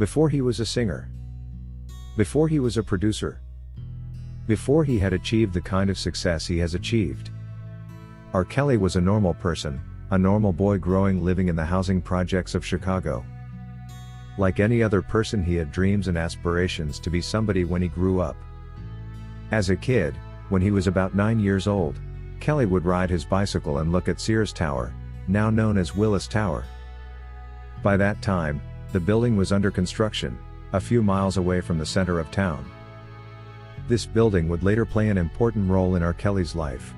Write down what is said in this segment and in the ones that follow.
Before he was a singer. Before he was a producer. Before he had achieved the kind of success he has achieved. R. Kelly was a normal person, a normal boy living in the housing projects of Chicago. Like any other person, he had dreams and aspirations to be somebody when he grew up. As a kid, when he was about 9 years old, Kelly would ride his bicycle and look at Sears Tower, now known as Willis Tower. By that time, the building was under construction, a few miles away from the center of town. This building would later play an important role in R. Kelly's life.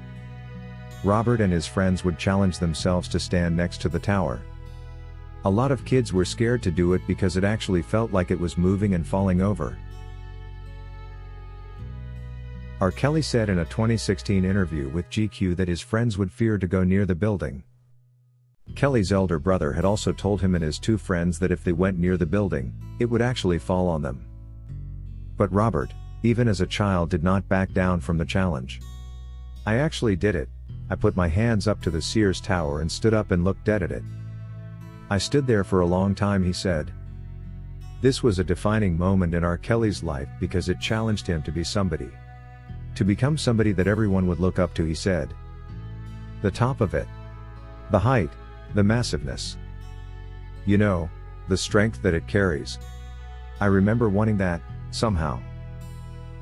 Robert and his friends would challenge themselves to stand next to the tower. A lot of kids were scared to do it because it actually felt like it was moving and falling over. R. Kelly said in a 2016 interview with GQ that his friends would fear to go near the building. Kelly's elder brother had also told him and his two friends that if they went near the building, it would actually fall on them. But Robert, even as a child, did not back down from the challenge. "I actually did it. I put my hands up to the Sears Tower and stood up and looked dead at it. I stood there for a long time," he said. This was a defining moment in R. Kelly's life because it challenged him to be somebody. To become somebody that everyone would look up to, he said. The top of it. The height, the massiveness. You know, the strength that it carries. I remember wanting that, somehow.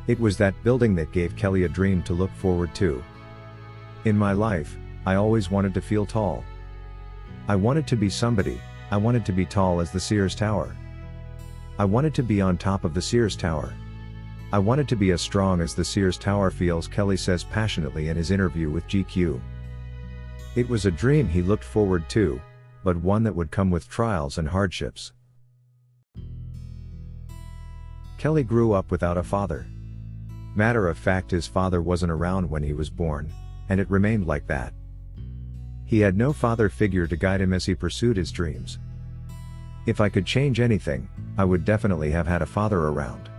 It was that building that gave Kelly a dream to look forward to. In my life, I always wanted to feel tall. I wanted to be somebody. I wanted to be tall as the Sears Tower. I wanted to be on top of the Sears Tower. I wanted to be as strong as the Sears Tower feels, Kelly says passionately in his interview with GQ. It was a dream he looked forward to, but one that would come with trials and hardships. Kelly grew up without a father. Matter of fact, his father wasn't around when he was born, and it remained like that. He had no father figure to guide him as he pursued his dreams. If I could change anything, I would definitely have had a father around.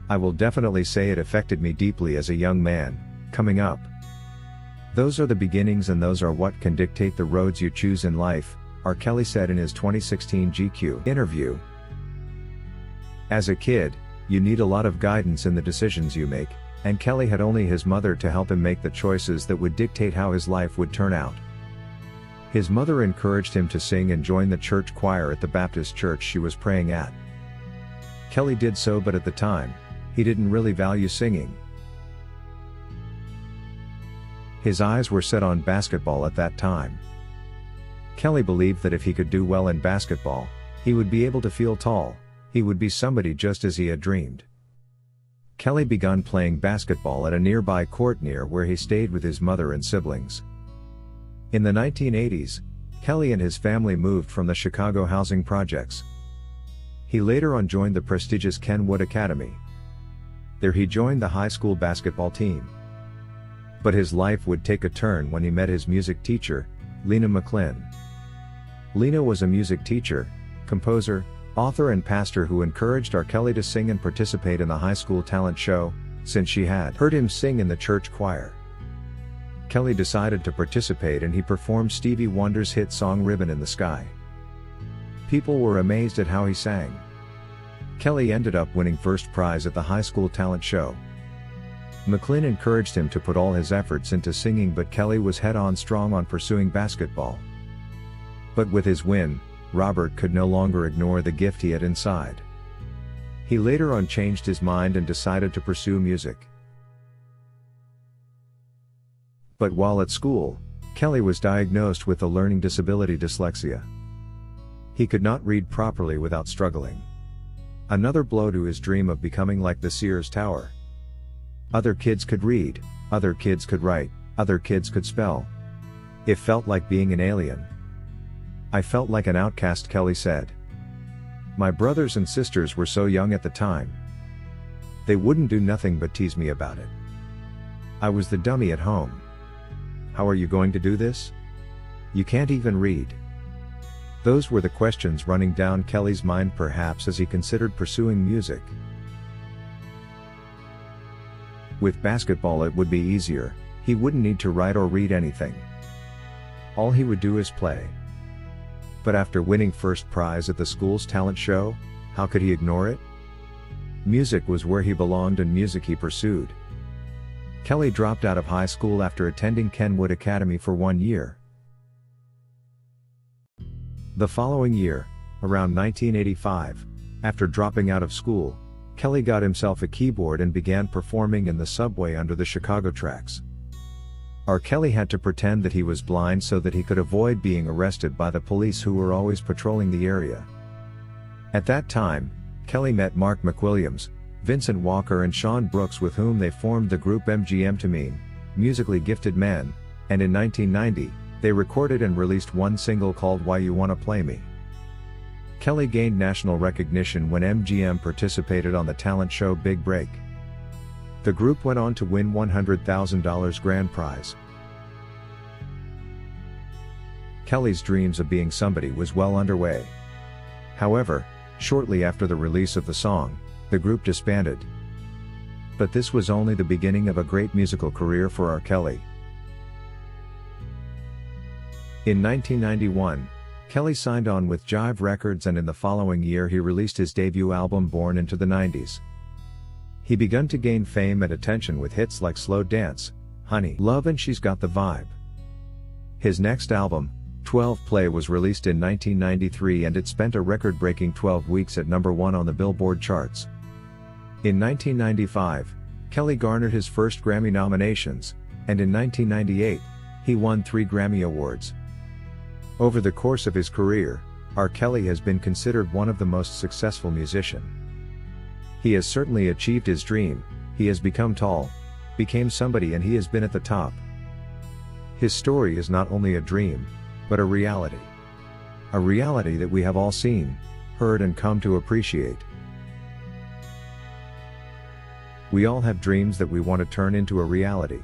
I will definitely say it affected me deeply as a young man, coming up. Those are the beginnings and those are what can dictate the roads you choose in life, R. Kelly said in his 2016 GQ interview. As a kid, you need a lot of guidance in the decisions you make, and Kelly had only his mother to help him make the choices that would dictate how his life would turn out. His mother encouraged him to sing and join the church choir at the Baptist church she was praying at. Kelly did so, but at the time, he didn't really value singing. His eyes were set on basketball at that time. Kelly believed that if he could do well in basketball, he would be able to feel tall, he would be somebody just as he had dreamed. Kelly began playing basketball at a nearby court near where he stayed with his mother and siblings. In the 1980s, Kelly and his family moved from the Chicago housing projects. He later on joined the prestigious Kenwood Academy. There he joined the high school basketball team. But his life would take a turn when he met his music teacher, Lena McLin. Lena was a music teacher, composer, author and pastor who encouraged R. Kelly to sing and participate in the high school talent show, since she had heard him sing in the church choir. Kelly decided to participate and he performed Stevie Wonder's hit song Ribbon in the Sky. People were amazed at how he sang. Kelly ended up winning first prize at the high school talent show. McLin encouraged him to put all his efforts into singing, but Kelly was head-on strong on pursuing basketball. But with his win, Robert could no longer ignore the gift he had inside. He later on changed his mind and decided to pursue music. But while at school, Kelly was diagnosed with a learning disability, dyslexia. He could not read properly without struggling. Another blow to his dream of becoming like the Sears Tower. Other kids could read, other kids could write, other kids could spell. It felt like being an alien. I felt like an outcast, Kelly said. My brothers and sisters were so young at the time. They wouldn't do nothing but tease me about it. I was the dummy at home. How are you going to do this? You can't even read. Those were the questions running down Kelly's mind, perhaps as he considered pursuing music. With basketball it would be easier, he wouldn't need to write or read anything. All he would do is play. But after winning first prize at the school's talent show, How could he ignore it? Music was where he belonged and music he pursued. Kelly dropped out of high school after attending Kenwood Academy for 1 year. The following year, around 1985, after dropping out of school, Kelly got himself a keyboard and began performing in the subway under the Chicago tracks. R. Kelly had to pretend that he was blind so that he could avoid being arrested by the police who were always patrolling the area. At that time, Kelly met Mark McWilliams, Vincent Walker and Sean Brooks, with whom they formed the group MGM to mean Musically Gifted Men, and in 1990, they recorded and released one single called Why You Wanna Play Me. Kelly gained national recognition when MGM participated on the talent show Big Break. The group went on to win $100,000 grand prize. Kelly's dreams of being somebody was well underway. However, shortly after the release of the song, the group disbanded. But this was only the beginning of a great musical career for R. Kelly. In 1991, Kelly signed on with Jive Records, and in the following year he released his debut album Born into the 90s. He began to gain fame and attention with hits like Slow Dance, Honey, Love and She's Got the Vibe. His next album, 12 Play, was released in 1993 and it spent a record-breaking 12 weeks at #1 on the Billboard charts. In 1995, Kelly garnered his first Grammy nominations, and in 1998, he won 3 Grammy Awards. Over the course of his career, R. Kelly has been considered one of the most successful musicians. He has certainly achieved his dream. He has become tall, became somebody, and he has been at the top. His story is not only a dream, but a reality. A reality that we have all seen, heard and come to appreciate. We all have dreams that we want to turn into a reality.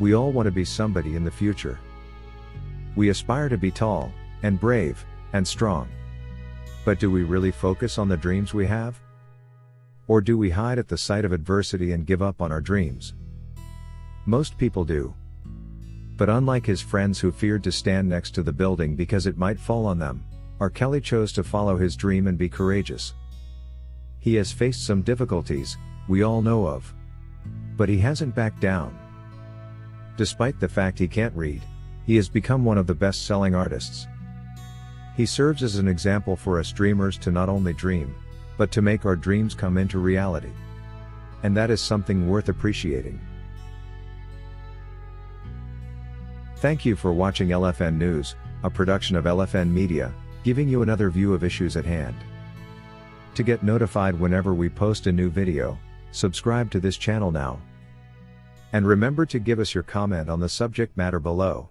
We all want to be somebody in the future. We aspire to be tall, and brave, and strong. But do we really focus on the dreams we have? Or do we hide at the sight of adversity and give up on our dreams? Most people do. But unlike his friends who feared to stand next to the building because it might fall on them, R. Kelly chose to follow his dream and be courageous. He has faced some difficulties, we all know of. But he hasn't backed down. Despite the fact he can't read, he has become one of the best-selling artists. He serves as an example for us dreamers to not only dream, but to make our dreams come into reality. And that is something worth appreciating. Thank you for watching LFN News, a production of LFN Media, giving you another view of issues at hand. To get notified whenever we post a new video, subscribe to this channel now. And remember to give us your comment on the subject matter below.